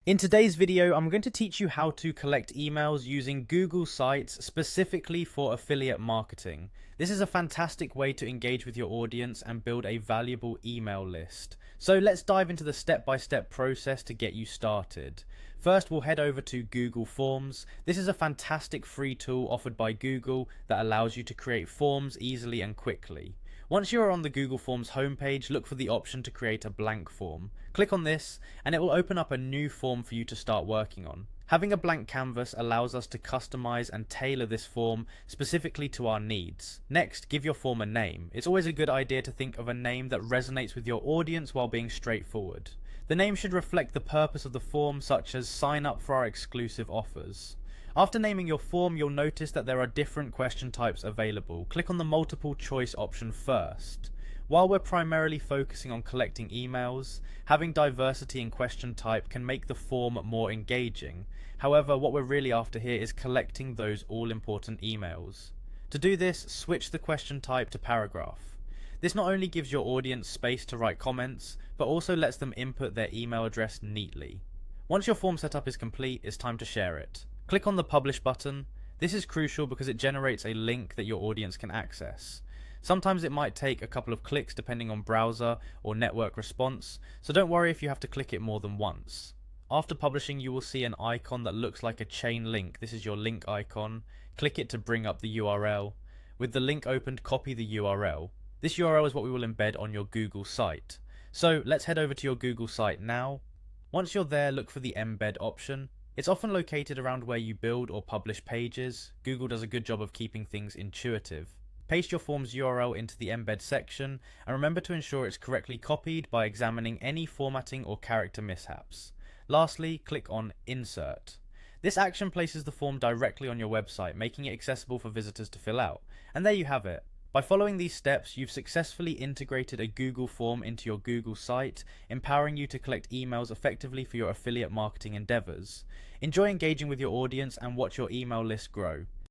In today's video, I'm going to teach you how to collect emails using Google Sites specifically for affiliate marketing. This is a fantastic way to engage with your audience and build a valuable email list. So let's dive into the step-by-step process to get you started. First, we'll head over to Google Forms. This is a fantastic free tool offered by Google that allows you to create forms easily and quickly. Once you are on the Google Forms homepage, look for the option to create a blank form. Click on this and it will open up a new form for you to start working on. Having a blank canvas allows us to customize and tailor this form specifically to our needs. Next, give your form a name. It's always a good idea to think of a name that resonates with your audience while being straightforward. The name should reflect the purpose of the form, such as sign up for our exclusive offers. After naming your form, you'll notice that there are different question types available. Click on the multiple choice option first. While we're primarily focusing on collecting emails, having diversity in question type can make the form more engaging. However, what we're really after here is collecting those all-important emails. To do this, switch the question type to paragraph. This not only gives your audience space to write comments, but also lets them input their email address neatly. Once your form setup is complete, it's time to share it. Click on the Publish button. This is crucial because it generates a link that your audience can access. Sometimes it might take a couple of clicks depending on browser or network response, so don't worry if you have to click it more than once. After publishing, you will see an icon that looks like a chain link. This is your link icon. Click it to bring up the URL. With the link opened, copy the URL. This URL is what we will embed on your Google site. So let's head over to your Google site now. Once you're there, look for the embed option. It's often located around where you build or publish pages. Google does a good job of keeping things intuitive. Paste your form's URL into the embed section and remember to ensure it's correctly copied by examining any formatting or character mishaps. Lastly, click on Insert. This action places the form directly on your website, making it accessible for visitors to fill out. And there you have it. By following these steps, you've successfully integrated a Google form into your Google site, empowering you to collect emails effectively for your affiliate marketing endeavors. Enjoy engaging with your audience and watch your email list grow.